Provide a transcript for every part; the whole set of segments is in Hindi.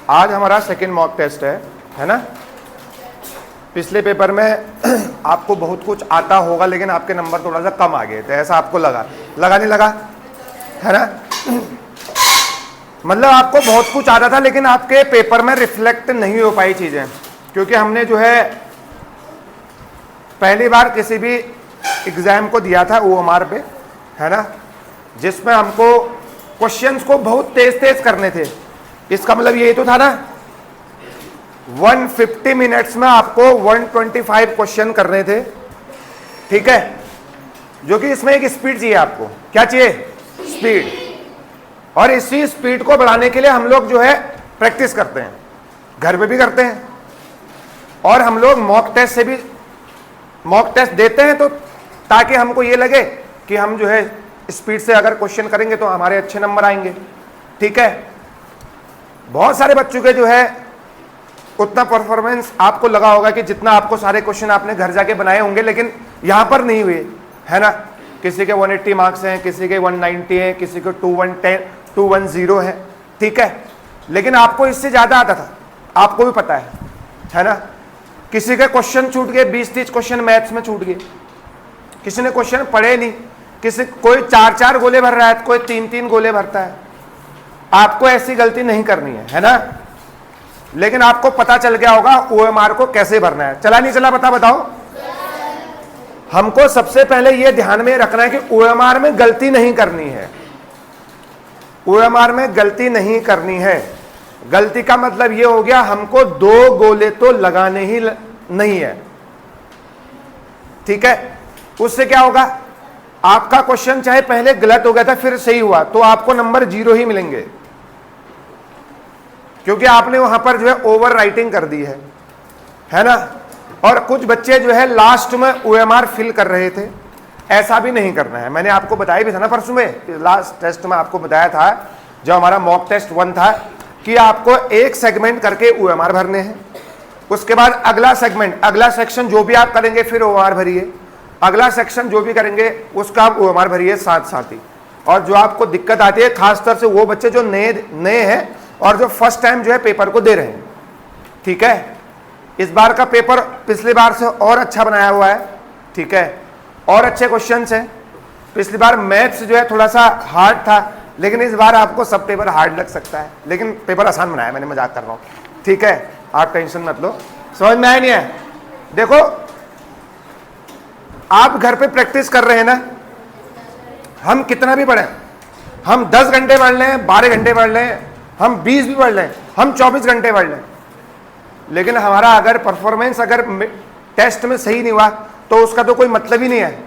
आज हमारा सेकंड मॉक टेस्ट है ना। पिछले पेपर में आपको बहुत कुछ आता होगा लेकिन आपके नंबर थोड़ा सा कम आ गए थे, ऐसा आपको लगा नहीं लगा, है ना। मतलब आपको बहुत कुछ आता था लेकिन आपके पेपर में रिफ्लेक्ट नहीं हो पाई चीजें, क्योंकि हमने जो है पहली बार किसी भी एग्जाम को दिया था OMR पे, है ना, जिसमें हमको क्वेश्चंस को बहुत तेज तेज करने थे। इसका मतलब यही तो था ना, 150 मिनट्स में आपको 125 क्वेश्चन करने थे, ठीक है। जो कि इसमें एक स्पीड चाहिए आपको, क्या चाहिए, स्पीड। और इसी स्पीड को बढ़ाने के लिए हम लोग जो है प्रैक्टिस करते हैं, घर पे भी करते हैं, और हम लोग मॉक टेस्ट देते हैं तो ताकि हमको ये लगे कि हम जो है स्पीड से अगर क्वेश्चन करेंगे तो हमारे अच्छे नंबर आएंगे, ठीक है। बहुत सारे बच्चों के जो है उतना परफॉर्मेंस आपको लगा होगा कि जितना आपको सारे क्वेश्चन आपने घर जाके बनाए होंगे, लेकिन यहां पर नहीं हुए, है ना। किसी के 180 मार्क्स हैं, किसी के 190 हैं, किसी के 210 है, ठीक है। लेकिन आपको इससे ज्यादा आता था, आपको भी पता है ना। किसी के क्वेश्चन छूट गए, 20-30 क्वेश्चन मैथ्स में छूट गए, किसी ने क्वेश्चन पढ़े नहीं, कोई 4-4 गोले भर रहा है, कोई 3-3 गोले भरता है। आपको ऐसी गलती नहीं करनी है ना। लेकिन आपको पता चल गया होगा OMR को कैसे भरना है। चला नहीं चला बताओ। हमको सबसे पहले यह ध्यान में रखना है कि OMR में गलती नहीं करनी है। OMR में गलती नहीं करनी है। गलती का मतलब यह हो गया हमको 2 गोले तो लगाने ही नहीं है, ठीक है। उससे क्या होगा, आपका क्वेश्चन चाहे पहले गलत हो गया था फिर सही हुआ तो आपको नंबर 0 ही मिलेंगे, क्योंकि आपने वहां पर जो है ओवर राइटिंग कर दी है ना। और कुछ बच्चे जो है लास्ट में OMR फिल कर रहे थे, ऐसा भी नहीं करना है। मैंने आपको बताया भी था ना परसों में, लास्ट टेस्ट में आपको बताया था जो हमारा मॉक टेस्ट 1 था कि आपको एक सेगमेंट करके OMR भरने हैं। उसके बाद अगला सेगमेंट, अगला सेक्शन जो भी आप करेंगे फिर OMR भरिए, अगला सेक्शन जो भी करेंगे उसका आप OMR भरिए साथ साथ ही। और जो आपको दिक्कत आती है खासतौर से वो बच्चे जो नए हैं और जो फर्स्ट टाइम जो है पेपर को दे रहे हैं, ठीक है। इस बार का पेपर पिछली बार से और अच्छा बनाया हुआ है, ठीक है, और अच्छे क्वेश्चंस हैं। पिछली बार मैथ्स जो है थोड़ा सा हार्ड था, लेकिन इस बार आपको सब पेपर हार्ड लग सकता है, लेकिन पेपर आसान बनाया, मैंने मजाक कर रहा हूँ, ठीक है। आप टेंशन मत लो, समझ में आया नहीं है। देखो आप घर पे प्रैक्टिस कर रहे हैं ना, हम कितना भी पढ़ें, हम 10 घंटे पढ़ लें, 12 घंटे पढ़ लें, हम 20 भी पढ़ लें, हम 24 घंटे पढ़ लें, लेकिन हमारा अगर परफॉर्मेंस अगर टेस्ट में सही नहीं हुआ तो उसका तो कोई मतलब ही नहीं है,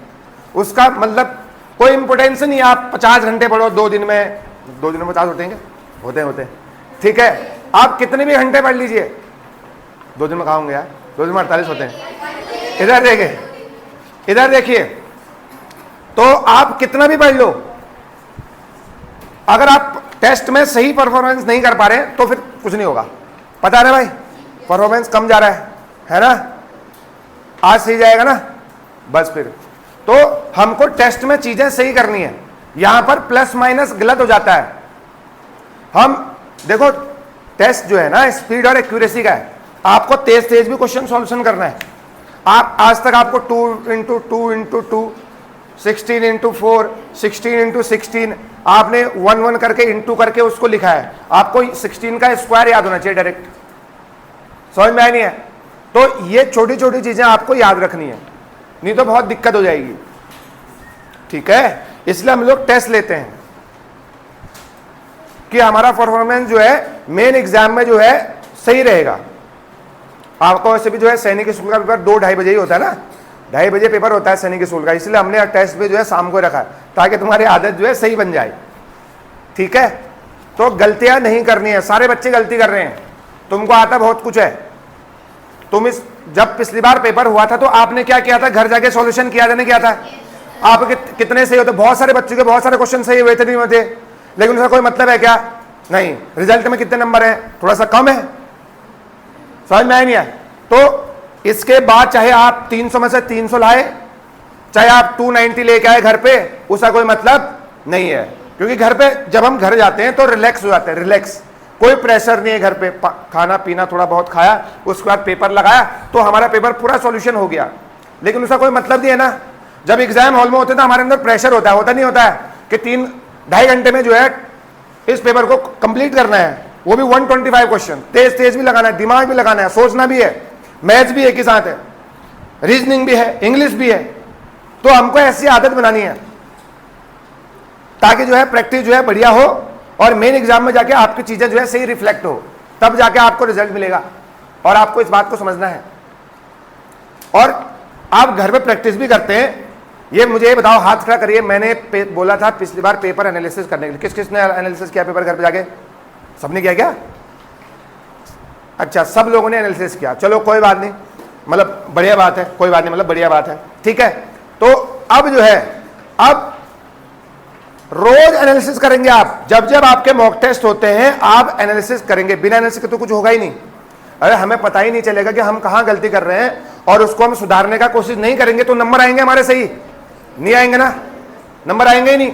उसका मतलब कोई इंपोर्टेंस नहीं है। आप 50 घंटे पढ़ो 2 दिन में 50 होते हैं क्या, होते हैं, ठीक है। आप कितने भी घंटे पढ़ लीजिए, 2 दिन में कहा होंगे यार, 2 दिन में 48 होते हैं। इधर देखिए, तो आप कितना भी पढ़ लो, अगर आप टेस्ट में सही परफॉर्मेंस नहीं कर पा रहे तो फिर कुछ नहीं होगा। पता है ना भाई, परफॉर्मेंस कम जा रहा है ना। आज सही जाएगा ना, बस फिर तो हमको टेस्ट में चीजें सही करनी है। यहां पर प्लस माइनस गलत हो जाता है। हम देखो टेस्ट जो है ना स्पीड और एक्यूरेसी का है, आपको तेज तेज भी क्वेश्चन सॉल्यूशन करना है। आप आज तक आपको 2 × 2 × 2 16 × 4 16 × 16 आपने 1 करके इंटू करके उसको लिखा है, आपको 16 का स्क्वायर याद होना चाहिए डायरेक्ट, समझ में आई नहीं है। तो ये छोटी छोटी चीजें आपको याद रखनी है, नहीं तो बहुत दिक्कत हो जाएगी, ठीक है। इसलिए हम लोग टेस्ट लेते हैं कि हमारा परफॉर्मेंस जो है मेन एग्जाम में जो है सही रहेगा। आपको वैसे भी जो है सैनिक स्कूल का पेपर 2-2:30 बजे ही होता है ना, 2:30 बजे पेपर होता है सैनिक स्कूल का, इसलिए हमने टेस्ट भी जो है शाम को रखा है ताकि तुम्हारी आदत जो है सही बन जाए, ठीक है। तो गलतियां नहीं करनी है, सारे बच्चे गलती कर रहे हैं, तुमको आता बहुत कुछ है। तुम जब पिछली बार पेपर हुआ था तो आपने क्या किया था, घर जाके सॉल्यूशन किया था, नहीं किया था। आप कितने सही होते, बहुत सारे बच्चों के बहुत सारे क्वेश्चन सही हुए थे, नहीं हुए थे, लेकिन उसका कोई मतलब है क्या, नहीं। रिजल्ट में कितने नंबर है, थोड़ा सा कम है, समझ में आया नहीं है। तो इसके बाद चाहे आप 300 में से 300 लाए, चाहे आप 290 लेके आए घर पे, उसका कोई मतलब नहीं है, क्योंकि घर पे जब हम घर जाते हैं तो रिलैक्स हो जाते हैं, रिलैक्स। कोई प्रेशर नहीं है घर पे, खाना पीना थोड़ा बहुत खाया, उसके बाद पेपर लगाया तो हमारा पेपर पूरा सॉल्यूशन हो गया। लेकिन उसका कोई मतलब नहीं है ना। जब एग्जाम हॉल में होते हैं तो हमारे अंदर प्रेशर होता है, होता नहीं होता है कि 3-2.5 घंटे में जो है इस पेपर को कंप्लीट करना है, वो भी 125 क्वेश्चन, तेज तेज भी लगाना है, दिमाग भी लगाना है, सोचना भी है, मैथ्स भी एक ही साथ है, रीजनिंग भी है, इंग्लिश भी है। तो हमको ऐसी आदत बनानी है ताकि जो है प्रैक्टिस जो है बढ़िया हो और मेन एग्जाम में जाके आपकी चीजें जो है सही रिफ्लेक्ट हो, तब जाके आपको रिजल्ट मिलेगा। और आपको इस बात को समझना है। और आप घर पे प्रैक्टिस भी करते हैं, ये मुझे बताओ, हाथ खड़ा करिए। मैंने बोला था पिछली बार पेपर एनालिसिस करने के लिए, किस किसने एनालिसिस किया पेपर घर पे जाके? सबने किया क्या? अच्छा, सब लोगों ने एनालिसिस किया, चलो कोई बात नहीं, मतलब बढ़िया बात है, कोई बात नहीं, मतलब बढ़िया बात है, ठीक है। तो अब जो है, अब रोज एनालिसिस करेंगे आप। जब जब आपके मॉक टेस्ट होते हैं आप एनालिसिस करेंगे, बिना एनालिसिस के तो कुछ होगा ही नहीं। अरे हमें पता ही नहीं चलेगा कि हम कहां गलती कर रहे हैं और उसको हम सुधारने का कोशिश नहीं करेंगे तो नंबर आएंगे हमारे सही? नहीं आएंगे ना, नंबर आएंगे ही नहीं।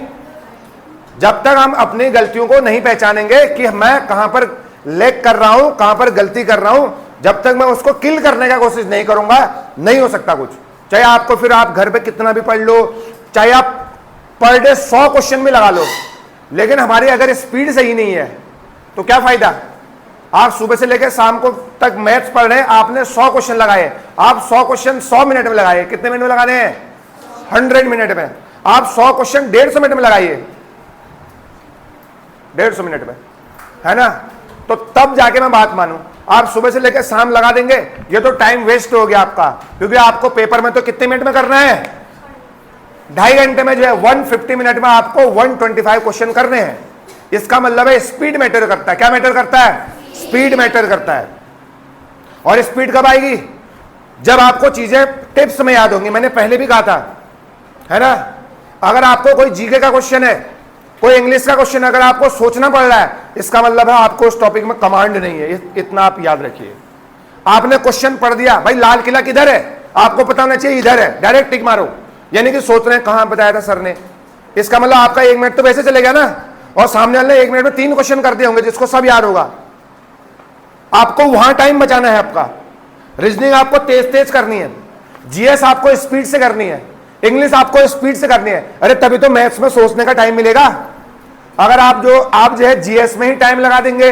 जब तक हम अपनी गलतियों को नहीं पहचानेंगे कि मैं कहां पर लैग कर रहा हूं, कहां पर गलती कर रहा हूं, जब तक मैं उसको किल करने का कोशिश नहीं करूंगा, नहीं हो सकता कुछ। चाहे आपको फिर आप घर पे कितना भी पढ़ लो, चाहे आप पर डे 100 क्वेश्चन भी लगा लो, लेकिन हमारी अगर स्पीड सही नहीं है तो क्या फायदा? आप सुबह से लेकर शाम को तक मैथ्स पढ़ रहे हैं, आपने 100 क्वेश्चन लगाए, आप 100 क्वेश्चन 100 मिनट में लगाए, कितने मिनट में लगाने हैं? 100 मिनट में। आप 100 क्वेश्चन 150 मिनट में लगाइए, 150 मिनट में, है ना? तो तब जाके मैं बात मानूं। आप सुबह से लेकर शाम लगा देंगे, ये तो टाइम वेस्ट हो गया आपका, क्योंकि आपको पेपर में तो कितने मिनट में करना है? 2.5 घंटे में जो है 150 मिनट में आपको 125 क्वेश्चन करने हैं। इसका मतलब है स्पीड मैटर करता है। क्या मैटर करता है? स्पीड मैटर करता है। और स्पीड कब आएगी? जब आपको चीजें टिप्स में याद होंगी। मैंने पहले भी कहा था, है ना, अगर आपको कोई जीके का क्वेश्चन है, कोई इंग्लिश का क्वेश्चन, अगर आपको सोचना पड़ रहा है, इसका मतलब है आपको उस टॉपिक में कमांड नहीं है। इतना आप याद रखिए। आपने क्वेश्चन पढ़ दिया, भाई लाल किला किधर है, आपको पता होना चाहिए इधर है, डायरेक्ट टिक मारो। यानी कि सोच रहे हैं कहां बताया था सर ने, इसका मतलब आपका 1 मिनट तो वैसे चलेगा ना, और सामने वाले ने 1 मिनट में 3 क्वेश्चन कर दिए होंगे जिसको सब याद होगा। आपको वहां टाइम बचाना है आपका। रीजनिंग आपको तेज तेज करनी है, जीएस आपको स्पीड से करनी है, इंग्लिश आपको स्पीड से करनी है। अरे तभी तो मैथ्स में सोचने का टाइम मिलेगा। अगर आप जो है जीएस में ही टाइम लगा देंगे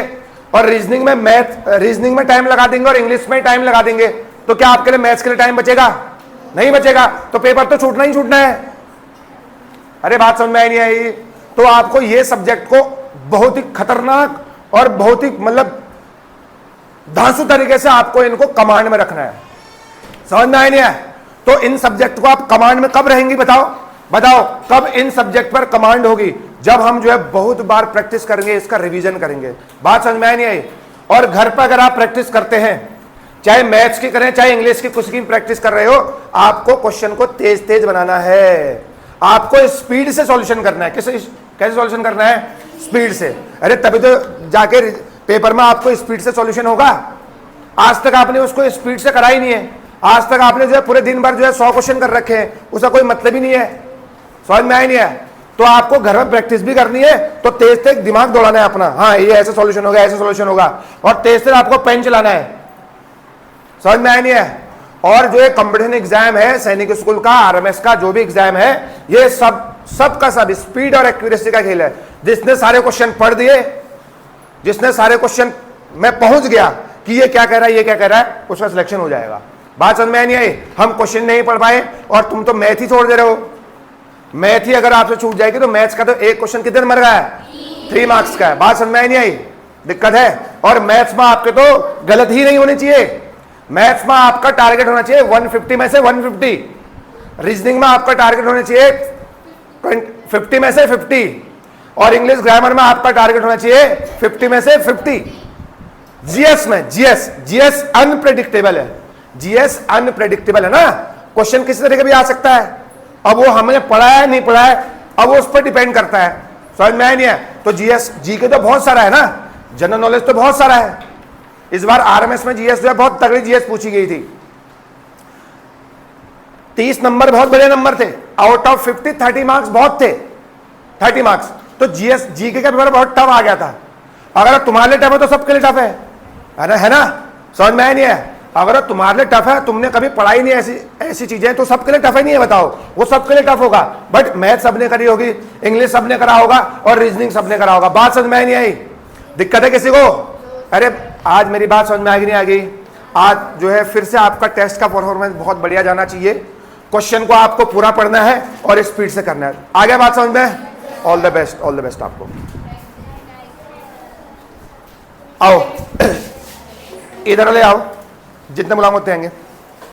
और रीजनिंग में टाइम लगा देंगे और इंग्लिश में टाइम लगा देंगे, तो क्या आपके लिए मैथ्स के लिए टाइम बचेगा? नहीं बचेगा। तो पेपर तो छूटना ही छूटना है। अरे बात समझ में आई नहीं आई? तो आपको ये सब्जेक्ट को बहुत ही खतरनाक और बहुत ही मतलब धांसू तरीके से आपको इनको कमांड में रखना है। समझ में आई नहीं है? तो इन सब्जेक्ट को आप कमांड में कब रहेंगी? बताओ कब इन सब्जेक्ट पर कमांड होगी? जब हम जो है बहुत बार प्रैक्टिस करेंगे, इसका रिवीजन करेंगे। बात समझ में आई नहीं आई? और घर पर अगर आप प्रैक्टिस करते हैं, चाहे मैथ्स की करें चाहे इंग्लिश की, कुछ की प्रैक्टिस कर रहे हो, आपको क्वेश्चन को तेज तेज बनाना है। आपको स्पीड से सॉल्यूशन करना है। कैसे सॉल्यूशन करना है? स्पीड से। अरे तभी तो जाके पेपर में आपको स्पीड से सॉल्यूशन होगा। आज तक आपने उसको स्पीड से करा ही नहीं है। आज तक आपने जो है पूरे दिन भर जो है 100 क्वेश्चन कर रखे हैं, उसका कोई मतलब ही नहीं है। समझ में आया नहीं है? तो आपको घर में प्रैक्टिस भी करनी है, तो तेज तेज दिमाग दौड़ाना है अपना। हाँ, ये ऐसे सॉल्यूशन होगा, ऐसे सॉल्यूशन होगा, और तेज तेज आपको पेन चलाना है। समझ में आया नहीं है? और जो ये कंपटीशन एग्जाम है, सैनिक स्कूल का, आरएमएस का, जो भी एग्जाम है, ये सब का सब स्पीड और एक्यूरेसी का खेल है। जिसने सारे क्वेश्चन पढ़ दिए, जिसने सारे क्वेश्चन में पहुंच गया कि ये क्या कह रहा है, ये क्या कह रहा है, उसका सिलेक्शन हो जाएगा। बात समझ में आई नहीं आई? हम क्वेश्चन नहीं पढ़ पाए और तुम तो मैथ ही छोड़ दे रहे हो। मैथ ही अगर आपसे छूट जाएगी तो मैथ्स का तो एक क्वेश्चन कितने नंबर का है? 3 मार्क्स का है। बात समझ में आई नहीं आई? दिक्कत है। और मैथ्स में आपके तो गलत ही नहीं होनी चाहिए। मैथ्स में आपका टारगेट होना चाहिए 150 में से 150। रीजनिंग में आपका टारगेट होना चाहिए 50 में से 50। और इंग्लिश ग्रामर में आपका टारगेट होना चाहिए 50 में से 50। जीएस में जीएस अनप्रेडिक्टेबल है। जीएस अनप्रेडिक्टेबल है ना, क्वेश्चन किसी तरह का भी आ सकता है। अब वो हमने पढ़ा है नहीं पढ़ा है, अब वो उस पर डिपेंड करता है। समझ में आया नहीं है? तो जीएस जीके तो बहुत सारा है ना, जनरल नॉलेज तो बहुत सारा है। इस बार आरएमएस में जीएस जो है बहुत तगड़ी जीएस पूछी गई थी। 30 नंबर बहुत बड़े नंबर थे। आउट ऑफ 50 30 मार्क्स बहुत थे। 30 मार्क्स तो जीएस जीके का पेपर बहुत टफ आ गया था। अगर तुम्हारे लिए टफ है तो सबके लिए टफ है ना, समझ में आया नहीं है? अगर तुम्हारे लिए टफ है, तुमने कभी पढ़ाई नहीं ऐसी ऐसी चीजें, तो सबके लिए टफ है नहीं है, बताओ? वो सबके लिए टफ होगा। बट मैथ सबने करी होगी, इंग्लिश सबने करा होगा और रीजनिंग सबने करा होगा। बात समझ में आई नहीं आई? दिक्कत है किसी को? अरे आज मेरी बात समझ में आ गई नहीं आ गई? आज जो है फिर से आपका टेस्ट का परफॉर्मेंस बहुत बढ़िया जाना चाहिए। क्वेश्चन को आपको पूरा पढ़ना है और स्पीड से करना है। आगे बात समझ में? ऑल द बेस्ट आपको। आओ इधर ले आओ, जितने बुलाऊंगे उतने आएंगे।